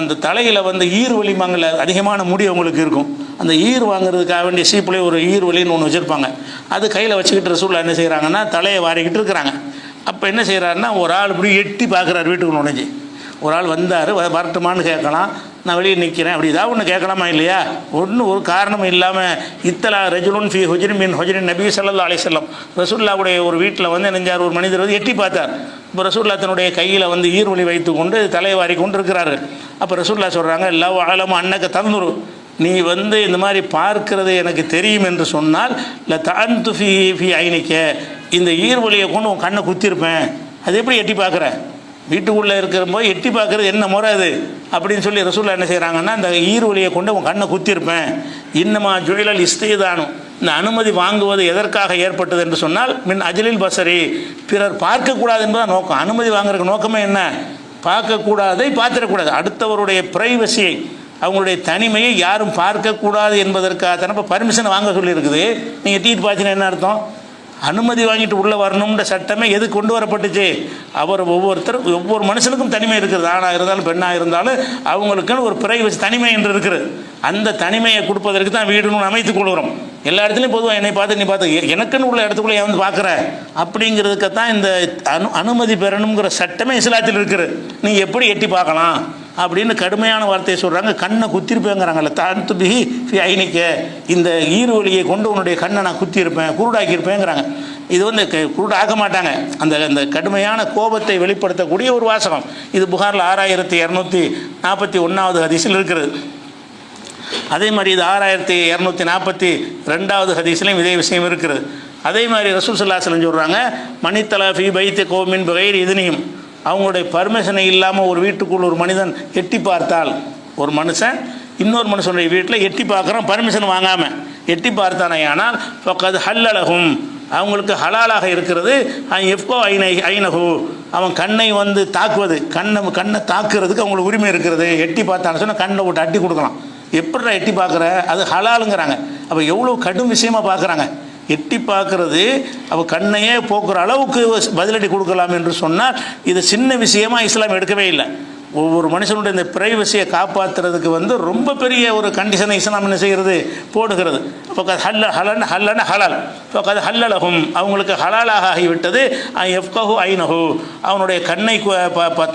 அந்த தலையில் வந்து ஈர் வலிமாங்கல அதிகமான முடி அவங்களுக்கு இருக்கும். அந்த ஈர் வாங்குறதுக்காக வேண்டிய சீப்புலேயே ஒரு ஈர் வலின்னு ஒன்று வச்சுருப்பாங்க. அது கையில் வச்சுக்கிட்டு ரசூலுல்லாஹ் என்ன செய்கிறாங்கன்னா தலையை வாரிக்கிட்டு இருக்கிறாங்க. அப்போ என்ன செய்கிறாருன்னா ஒரு ஆள் இப்படி எட்டி பார்க்குறாரு வீட்டுக்கு நுழைஞ்சி. ஒரு ஆள் வந்தார், வரட்டுமான்னு கேட்கலாம், நான் வெளியே நிற்கிறேன் அப்படி ஏதாவது ஒன்று கேட்கலாமா இல்லையா? ஒரு காரணமும் இல்லாமல் இத்தலா ரஜுலுன் ஃபி ஹுஜ்ரின் மின் ஹுஜ்ரின் நபி ஸல்லல்லாஹு அலைஹி வஸல்லம், ரசூலுல்லாஹ்வுடைய ஒரு வீட்டில் வந்து நெஞ்சார் ஒரு மனிதர் வந்து எட்டி பார்த்தார். இப்போ ரசூலுல்லாஹ் தன்னுடைய கையில் வந்து ஈர்வலி வைத்து கொண்டு தலையை வாரி கொண்டு இருக்கிறார்கள். அப்போ ரசூலுல்லாஹ் சொல்கிறாங்க, லவ் அலமு அன்னக தந்துரு, நீ வந்து இந்த மாதிரி பார்க்கிறது எனக்கு தெரியும் என்று சொன்னால் தஅன்து ஃபி ஐனிக்க, இந்த ஈர்வலியை கொண்டு உன் கண்ணை குத்திருப்பேன். அது எப்படி எட்டி பார்க்குற? வீட்டுக்குள்ளே இருக்கிறபோது எட்டி பார்க்குறது என்ன முறை அது அப்படின்னு சொல்லி ரசூலுல்லாஹ் என்ன செய்கிறாங்கன்னா, இந்த ஈர்வலியை கொண்டு உன் கண்ணை குத்திருப்பேன். இன்னமா ஜுஇலல் இஸ்திதானும், இந்த அனுமதி வாங்குவது எதற்காக ஏற்பட்டது என்று சொன்னால் மின் அஜலில் பசரி, பிறர் பார்க்கக்கூடாது என்பதான் நோக்கம். அனுமதி வாங்குறதுக்கு நோக்கமே என்ன? பார்க்கக்கூடாதை பார்த்துடக்கூடாது, அடுத்தவருடைய பிரைவசியை, அவங்களுடைய தனிமையை யாரும் பார்க்கக்கூடாது என்பதற்காக தானே இப்போ பர்மிஷன் வாங்க சொல்லியிருக்குது. நீங்கள் டீட் பார்த்தீங்கன்னா என்ன அர்த்தம்? அனுமதி வாங்கிட்டு உள்ளே வரணுன்ற சட்டமே எது கொண்டு வரப்பட்டுச்சு? ஒவ்வொரு மனுஷனுக்கும் தனிமை இருக்குது. ஆணாக இருந்தாலும் பெண்ணாக இருந்தாலும் அவங்களுக்குன்னு ஒரு பிரைவசி தனிமை என்று இருக்குது. அந்த தனிமையை கொடுப்பதற்கு தான் வீடுன்னு அமைத்துக் கொள்கிறோம். எல்லா இடத்துலையும் பொதுவாக என்னை பார்த்து நீ பார்த்து எனக்குன்னு உள்ள இடத்துக்குள்ளே வந்து பார்க்குற அப்படிங்கிறதுக்கு தான் இந்த அனுமதி பெறணுங்கிற சட்டமே இஸ்லாத்தில் இருக்குது. நீ எப்படி எட்டி பார்க்கலாம் அப்படின்னு கடுமையான வார்த்தையை சொல்கிறாங்க. கண்ணை குத்திருப்பேங்கிறாங்கல்ல, தஅன்து பிஹி ஃபி ஐனிக்க, இந்த ஈர்வலியை கொண்டு உன்னுடைய கண்ணை நான் குத்திருப்பேன், குருடாக்கியிருப்பேங்கிறாங்க. இது வந்து குருடாக்க மாட்டாங்க, அந்த கடுமையான கோபத்தை வெளிப்படுத்தக்கூடிய ஒரு வாசகம். இது புகாரில் 6241வது ஹதீஸில் இருக்கிறது. அதே மாதிரி இது 6242வது ஹதீஸ்லையும் இதே விஷயம் இருக்கிறது. அதே மாதிரி ரசூல் ஸல்லல்லாஹு அலைஹி வஸல்லம் சொல்கிறாங்க, மனித்தலா ஃபி பைத்தி கௌமின் பிகைரி இத்னிஹிம், அவங்களுடைய பர்மிஷனை இல்லாமல் ஒரு வீட்டுக்குள் ஒரு மனிதன் எட்டி பார்த்தால், ஒரு மனுஷன் இன்னொரு மனுஷனுடைய வீட்டில் எட்டி பார்க்குறான் பர்மிஷன் வாங்காமல் எட்டி பார்த்தானே ஆனால் ஃபக்கத் ஹல்லலஹும், அவங்களுக்கு ஹலாலாக இருக்கிறது. எஃப்கோ ஐனஹு, அவன் கண்ணை வந்து தாக்குவது, கண்ணை தாக்குறதுக்கு அவங்களுக்கு உரிமை இருக்கிறது. எட்டி பார்த்தான்னு சொன்னால் கண்ணை விட்டு அட்டி கொடுக்கலாம். எப்படிடா எட்டி பார்க்குற? அது ஹலாலுங்கிறாங்க. அப்போ எவ்வளோ கடும் விஷயமாக பார்க்குறாங்க. எட்டி பார்க்குறது அவள் கண்ணையே போக்குற அளவுக்கு பதிலடி கொடுக்கலாம் என்று சொன்னால் இது சின்ன விஷயமாக இஸ்லாம் எடுக்கவே இல்லை. ஒவ்வொரு மனுஷனுடைய இந்த பிரைவசியை காப்பாற்றுறதுக்கு வந்து ரொம்ப பெரிய ஒரு கண்டிஷனை இஸ்லாம் என்ன செய்கிறது, போடுகிறது. அப்போ ஹலால் இப்போ ஹல்லலஹும், அவங்களுக்கு ஹலாலாக ஆகிவிட்டது. எஃப்கஹு ஐனஹு, அவனுடைய கண்ணை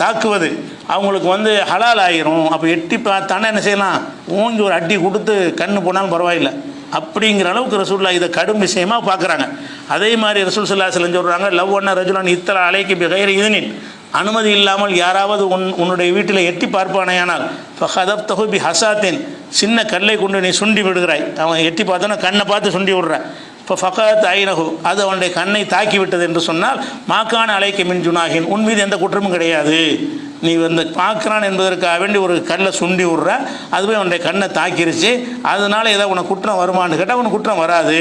தாக்குவது அவங்களுக்கு வந்து ஹலால் ஆகிரும். அப்போ எட்டி பார்த்தானே என்ன செய்யலாம், ஓங்கி ஒரு அடி கொடுத்து கண்ணு போனாலும் பரவாயில்லை அப்படிங்கிற அளவுக்கு ரசூலுல்லாஹ் இதை கடும் விஷயமாக பார்க்குறாங்க. அதே மாதிரி ரசூல் ஸல்லல்லாஹு அலைஹி வஸல்லம் சொல்கிறாங்க, லவ் அன்ன ரஜுலன் இத்தலா அலைக்கி பிகைரி இத்னின், அனுமதி இல்லாமல் யாராவது உன்னுடைய வீட்டில் எட்டி பார்ப்பானேயானால் ஃபஹதப் தஹுபி ஹசாத்தின், சின்ன கல்லை கொண்டு நீ சுண்டி விடுகிறாய். அவன் எட்டி பார்த்தோன்னா கண்ணை பார்த்து சுண்டி விடுறான். இப்போ ஃபகத் ஐனஹு, அது அவனுடைய கண்ணை தாக்கி விட்டது என்று சொன்னால் மாக்கான அலைக்க மின் ஜுனாகின், உன் மீது எந்த குற்றமும் கிடையாது. நீ வந்து பார்க்குறான் என்பதற்காக வேண்டி ஒரு கல்லை சுண்டி விட்ற, அதுவே அவனுடைய கண்ணை தாக்கிருச்சு, அதனால் ஏதாவது உனக்கு குற்றம் வருமானு கேட்டால் அவனுக்கு குற்றம் வராது.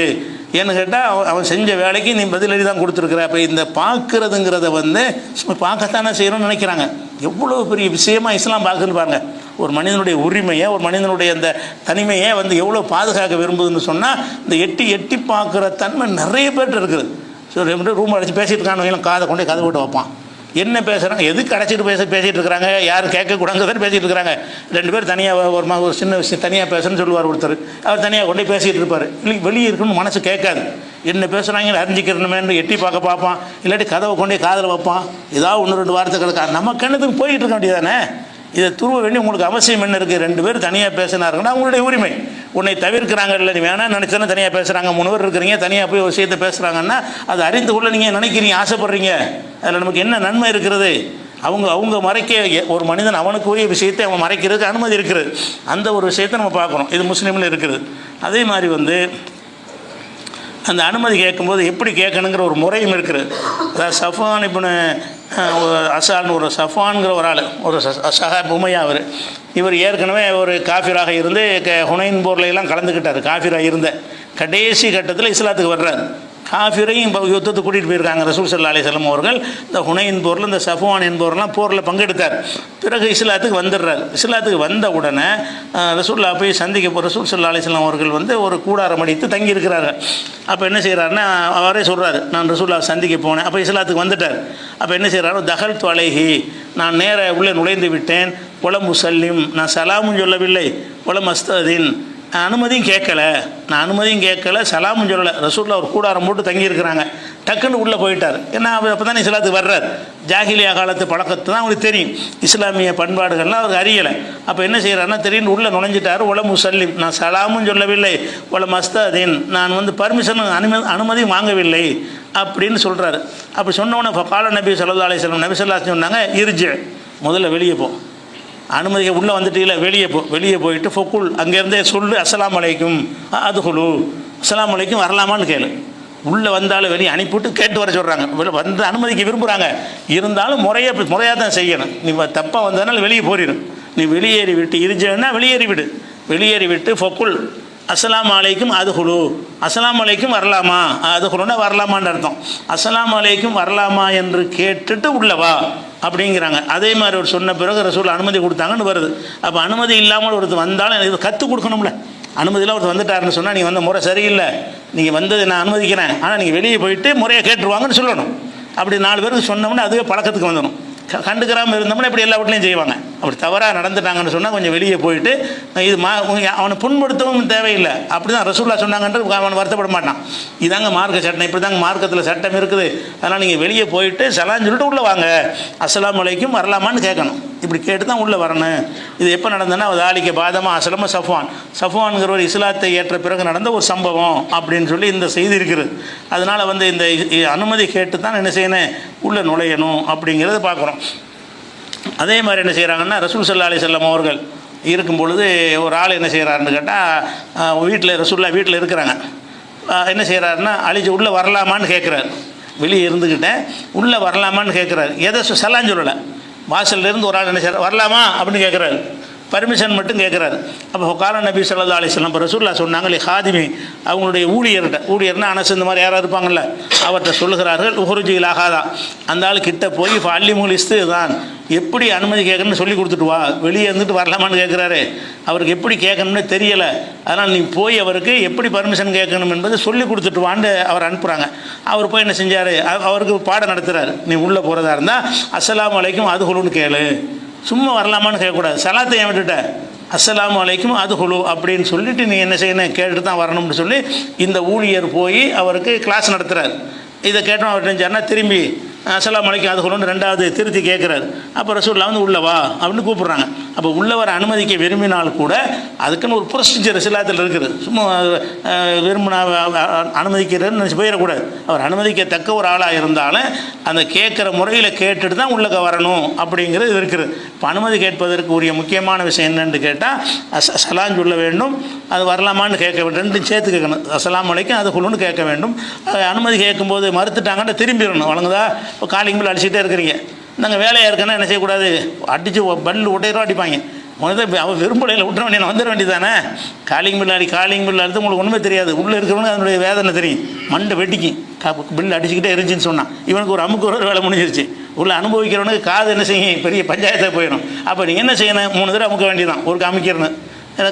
ஏன்னு கேட்டால் அவன் செஞ்ச வேலைக்கு நீ பதிலடி தான் கொடுத்துருக்குற. அப்போ இந்த பார்க்குறதுங்கிறத வந்து பார்க்கத்தானே செய்யணும்னு நினைக்கிறாங்க. எவ்வளோ பெரிய விஷயமாக இஸ்லாம் பார்க்குன்னு பாருங்கள். ஒரு மனிதனுடைய உரிமையை, ஒரு மனிதனுடைய அந்த தனிமையை வந்து எவ்வளோ பாதுகாக்க விரும்புதுன்னு சொன்னால், இந்த எட்டி எட்டி பார்க்குற தன்மை நிறைய பேர்ட்டு இருக்குது. ஸோ ரூம் அடித்து பேசிகிட்டு இருக்கான்னு காதை கொண்டு கதை போட்டு வைப்பான். என்ன பேசுகிறாங்க, எதுக்கு அடைச்சிட்டு பேசிகிட்டு இருக்கிறாங்க, யாரும் கேட்கக்கூடாதுன்னு பேசிகிட்டு இருக்கிறாங்க. 2 பேர் தனியாக ஒரு சின்ன விஷயம் தனியாக பேசுன்னு சொல்லுவார் ஒருத்தர். அவர் தனியாக கொண்டு பேசிகிட்டு இருப்பார். இல்லை வெளியே இருக்குன்னு மனசு கேட்காது. என்ன பேசுகிறாங்கன்னு அறிஞ்சிக்கிறணுமேனு எட்டி பார்ப்பான். இல்லாட்டி கதவை கொண்டே காதில் வைப்பான். ஏதாவது 1-2 வார்த்தை கிடக்கா, நம்ம கண்ணத்துக்கு போயிட்டு இருக்க வேண்டியதானே. இதை துருவ வேண்டி உங்களுக்கு அவசியம் என்ன இருக்குது? 2 பேர் தனியாக பேசினாருங்கன்னா அவங்களுடைய உரிமை. உன்னை தவிர்க்கிறாங்க, இல்லை நீ வேணாம் நினச்சாலும் தனியாக பேசுகிறாங்க. 3 பேர் இருக்கிறீங்க, தனியாக போய் ஒரு விஷயத்தை பேசுகிறாங்கன்னா அது அறிந்து கொள்ள நீங்கள் நினைக்கிறீங்க, ஆசைப்படுறீங்க. அதில் நமக்கு என்ன நன்மை இருக்கிறது? அவங்க மறைக்க, ஒரு மனிதன் அவனுக்குரிய விஷயத்தை அவன் மறைக்கிறதுக்கு அனுமதி இருக்கிறது. அந்த ஒரு விஷயத்தை நம்ம பார்க்குறோம். இது முஸ்லீமில் இருக்குது. அதே மாதிரி வந்து அந்த அனுமதி கேட்கும்போது எப்படி கேட்கணுங்கிற ஒரு முறையும் இருக்குது. அதாவது சஃபான் இப்னு அசால்னு ஒரு சஃபான்கிற ஒரு ஆள், ஒரு சஹாப் உமையா, இவர் ஏற்கனவே ஒரு காஃபிராக இருந்து ஹுனைன் போர்லாம் கலந்துக்கிட்டார். காஃபிராக இருந்த கடைசி கட்டத்தில் இஸ்லாத்துக்கு வர்றார். காஃபிரையும் யுத்தத்துக்கு கூட்டிகிட்டு போயிருக்காங்க ரசூல் ஸல்லல்லாஹு அலைஹி வஸல்லம் அவர்கள். இந்த ஹுனைன் போரில் இந்த சஃப்வான் என்பவரெல்லாம் போரில் பங்கெடுத்தார். பிறகு இஸ்லாத்துக்கு வந்துடுறார். இஸ்லாத்துக்கு வந்த உடனே ரசூல்லா போய் சந்திக்க ரசூல் ஸல்லல்லாஹு அலைஹி வஸல்லம் அவர்கள் வந்து ஒரு கூடாரம் அடித்து தங்கியிருக்கிறார்கள். அப்போ என்ன செய்கிறாருன்னா, அவரே சொல்கிறார், நான் ரசூல்லாவை சந்திக்க போனேன். அப்போ இஸ்லாத்துக்கு வந்துட்டார். அப்போ என்ன செய்கிறாரு, தகல்து அலைஹி, நான் நேர உள்ளே நுழைந்து விட்டேன். ஒலம் முசல்லிம், நான் சலாமும் சொல்லவில்லை. ஒலம் அஸ்ததீன், நான் அனுமதியும் கேட்கல, சலாமும் சொல்லலை. ரசூல்லா ஒரு கூடாரம் போட்டு தங்கியிருக்கிறாங்க. டக்குன்னு உள்ளே போயிட்டார். ஏன்னா அப்போ தான் இஸ்லாத்துக்கு வர்றார். ஜாகிலியா காலத்து பழக்கத்தை தான் அவருக்கு தெரியும், இஸ்லாமிய பண்பாடுகள்லாம் அவருக்கு அறியலை. அப்போ என்ன செய்கிறாருன்னா, திடீர்னு உள்ளே நுழைஞ்சிட்டார். ஒல முசல்லிம், நான் சலாமும் சொல்லவில்லை. ஒல மஸ்ததீன், நான் வந்து பர்மிஷன் அனுமதியும் வாங்கவில்லை அப்படின்னு சொல்கிறாரு. அப்படி சொன்னோன்னே கால நபி ஸல்லல்லாஹு அலைஹி வஸல்லம், நபி ஸல்லல்லாஹு அலைஹி வஸல்லம் சொன்னாங்க, இர்ஜி, முதல்ல வெளியே போ, அனுமதிக்க உள்ளே வந்துட்டீங்களா, வெளியே போயிட்டு ஃபொக்குல், அங்கேருந்தே சொல்லு அஸ்ஸலாமு அலைக்கும் அதுகுலு, அஸ்ஸலாமு அலைக்கும் வரலாமான்னு கேளு. உள்ளே வந்தாலும் வெளியே அனுப்பிவிட்டு கேட்டு வர சொல்கிறாங்க. வந்து அனுமதிக்க விரும்புகிறாங்க, இருந்தாலும் முறையாக தான் செய்யணும். நீ தப்பாக வந்ததுனால வெளியே போயிடும். நீ வெளியேறி விட்டு இருஜன்னா வெளியேறி விட்டு ஃபொக்குல் அஸ்ஸலாமு அலைக்கும் அதுகுலு, அஸ்ஸலாமு அலைக்கும் வரலாமா, அதுகுலுன்னா வரலாமான்னு அர்த்தம். அஸ்ஸலாமு அலைக்கும் வரலாமா என்று கேட்டுட்டு உள்ளவா அப்படிங்கிறாங்க. அதே மாதிரி ஒரு சொன்ன பிறகு ரசூல் அனுமதி கொடுத்தாங்கன்னு வருது. அப்போ அனுமதி இல்லாமல் ஒருத்தர் வந்தாலும் இது கற்றுக் கொடுக்கணும்ல. அனுமதியில் ஒருத்தர் வந்துட்டாருன்னு சொன்னால், நீங்கள் வந்த முறை சரியில்லை, நீங்கள் வந்தது நான் அனுமதிக்கிறேன், ஆனால் நீங்கள் வெளியே போயிட்டு முறையை கேட்டுருவாங்கன்னு சொல்லணும். அப்படி 4 பேருக்கு சொன்னோம்னா அதுவே பழக்கத்துக்கு வந்துடும். கண்டுக்கிறாமல் இருந்தோம்னா இப்படி எல்லா வீட்லையும் செய்வாங்க. அப்படி தவறாக நடந்துட்டாங்கன்னு சொன்னால் கொஞ்சம் வெளியே போயிட்டு இது அவனை புண்படுத்தவும் தேவையில்லை. அப்படி தான் ரசூல்லா சொன்னாங்கன்றது அவன் வருத்தப்பட மாட்டான். இதாங்க மார்க்க சட்டம், இப்படி தாங்க மார்க்கத்தில் சட்டம் இருக்குது, அதனால் நீங்கள் வெளியே போயிட்டு சலான்னு சொல்லிட்டு உள்ளே வாங்க, அஸ்ஸலாமு அலைக்கும் வரலாமான்னு கேட்கணும். இப்படி கேட்டு தான் உள்ளே வரணும். இது எப்போ நடந்ததுன்னா, தாலிக்க பாதமாக அஸ்லம சஃப்வான்கிற ஒரு இஸ்லாத்தை ஏற்ற பிறகு நடந்த ஒரு சம்பவம் அப்படின்னு சொல்லி இந்த செய்தி இருக்குது. அதனால் வந்து இந்த அனுமதி கேட்டு தான் என்ன செய்யணும், உள்ளே நுழையணும் அப்படிங்கிறத பார்க்குறோம். அதே மாதிரி என்ன செய்கிறாங்கன்னா, ரசூல் ஸல்லல்லாஹு அலைஹி வஸல்லம் அவர்கள் இருக்கும் பொழுது ஒரு ஆள் என்ன செய்கிறாருன்னு கேட்டால், ரசூல்லா வீட்டில் இருக்கிறாங்க. என்ன செய்கிறாருன்னா, அழிச்சு உள்ளே வரலாமான்னு கேட்குறாரு. வெளியே இருந்துக்கிட்டேன் உள்ளே வரலாமான்னு கேட்குறாரு. எதை சலான்னு சொல்லலை. வாசல்லேருந்து ஒரு ஆள் என்ன செய்கிறார், வரலாமா அப்படின்னு கேட்குறாரு. பர்மிஷன் மட்டும் கேட்குறாரு. அப்போ கால நபி ஸல்லல்லாஹு அலைஹி வஸல்லம் ரசூல்லா சொன்னாங்களே, ஹாதிமி, அவங்களுடைய ஊழியர்னா அனஸ் இந்த மாதிரி யாராவது இருப்பாங்கள்ல, அவர்கிட்ட சொல்லுகிறார்கள், உஹருஜி இலாகாதா, அந்த ஆள் கிட்ட போய் அல்லிமுல் இஸ்திதான், எப்படி அனுமதி கேட்கணும்னு சொல்லி கொடுத்துட்டு வா. வெளியே இருந்துட்டு வரலாமான்னு கேட்குறாரு. அவருக்கு எப்படி கேட்கணும்னு தெரியலை, அதனால் நீ போய் அவருக்கு எப்படி பர்மிஷன் கேட்கணும் என்பதை சொல்லி கொடுத்துட்டு வான்னு அவர் அனுப்புகிறாங்க. அவர் போய் என்ன செஞ்சார், அவருக்கு பாடம் நடத்துகிறார். நீ உள்ளே போகிறதா இருந்தால் அஸ்ஸலாமு அலைக்கும் அதுகுலுன்னு கேளு, சும்மா வரலாமான்னு கேட்கக்கூடாது. சலாத்தை ஏன் விட்டுட்ட, அஸ்ஸலாமு அலைக்கும் அதுகுலு அப்படின்னு சொல்லிட்டு நீ என்ன செய்யணும், கேட்டுட்டு தான் வரணும்னு சொல்லி இந்த ஊழியர் போய் அவருக்கு கிளாஸ் நடத்துகிறார். இதை கேட்டோம் அவர் நினைச்சாருன்னா திரும்பி அஸ்ஸலாமு அலைக்கும் அதுகுலுன்னு 2வது திருத்தி கேட்குறாரு. அப்போ ரசூலுல்லாஹ் வந்து உள்ளவா அப்படின்னு கூப்பிட்றாங்க. அப்போ உள்ளவர் அனுமதிக்க விரும்பினால் கூட அதுக்குன்னு ஒரு ப்ரொசீஜர் இஸ்லாத்தில் இருக்குது. சும்மா விரும்பினா அனுமதிக்கிறதுன்னு போயிடக்கூடாது. அவர் அனுமதிக்கத்தக்க ஒரு ஆளாக இருந்தாலும் அந்த கேட்குற முறையில் கேட்டுட்டு தான் உள்ளே வரணும் அப்படிங்கிறது இருக்குது. இப்போ அனுமதி கேட்பதற்கு உரிய முக்கியமான விஷயம் என்னென்னு கேட்டால் சலாம் சொல்ல வேண்டும், அது வரலாமான்னு கேட்க வேண்டும், ரெண்டும் சேர்த்து கேட்கணும். அஸ்ஸலாமு அலைக்கும் அது குழுன்னு கேட்க வேண்டும். அனுமதி கேட்கும்போது மறுத்துட்டாங்கன்னா திரும்பிடணும். வழங்குதா? இப்போ காலிங் பில் அடிச்சுட்டே இருக்கிறீங்க, நாங்கள் வேலையாக இருக்கேன்னா என்ன செய்யக்கூடாது, அடித்து பல் உடையரோ அடிப்பாங்க. முதல்ல அவள் விரும்பலையில் விட்டுற வேண்டிய வந்துட வேண்டியது தானே. காலிங் பில் அடித்து உங்களுக்கு ஒன்றுமே தெரியாது. உள்ளே இருக்கிறவனுக்கு அதனுடைய வேதனை தெரியும். மண்டை வெட்டிக்கும். பில் அடிச்சுக்கிட்டே இருந்துச்சுன்னு சொன்னான், இவனுக்கு ஒரு அமுக்கு ஒரு வேலை முடிஞ்சிருச்சு. உள்ள அனுபவிக்கிறவனுக்கு காது என்ன செய்யும், பெரிய பஞ்சாயத்தை போயிடும். அப்போ நீங்கள் என்ன செய்யணும், 3 தடவை அமுக்க வேண்டியதான். ஒரு அமுக்கிறணும்.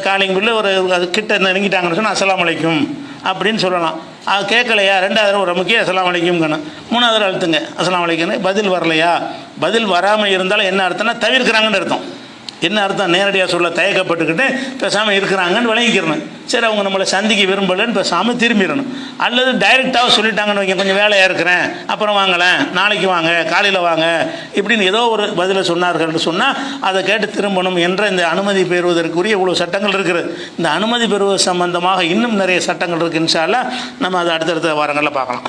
காலிங் பில்லு ஒரு அது கிட்ட நெருங்கிட்டாங்கன்னு சொன்னால் அஸ்ஸலாமு அலைக்கும் அப்படின்னு சொல்லலாம். அது கேட்கலையா, 2வது தடவை ஒரு அமுக்கி அஸ்ஸலாமு அலைக்கும்ங்கணும். 3வது தடவை அழுத்துங்க அஸ்ஸலாமு அலைக்கும்னு. பதில் வரலையா, பதில் வராமல் இருந்தாலும் என்ன அர்த்தம்னா தவிர்க்கிறாங்கன்னு அர்த்தம். என்ன அர்த்தம், நேரடியாக சொல்ல தயக்கப்பட்டுக்கிட்டு பேசாமல் இருக்கிறாங்கன்னு விளங்கிக்கிறணும். சரி, அவங்க நம்மளை சந்திக்க விரும்பலைன்னு பேசாமல் திரும்பிடணும். அல்லது டைரெக்டாக சொல்லிட்டாங்கன்னு வைங்க, கொஞ்சம் வேலையாக இருக்கிறேன் அப்புறம் வாங்கலேன், நாளைக்கு வாங்க, காலையில் வாங்க இப்படின்னு ஏதோ ஒரு பதிலை சொன்னார்கள்னு சொன்னால் அதை கேட்டு திரும்பணும் என்ற இந்த அனுமதி பெறுவதற்குரிய இவ்வளோ சட்டங்கள் இருக்குது. இந்த அனுமதி பெறுவது சம்பந்தமாக இன்னும் நிறைய சட்டங்கள் இருக்குது. இன்ஷா அல்லாஹ் நம்ம அதை அடுத்தடுத்த வாரங்களில் பார்க்கலாம்.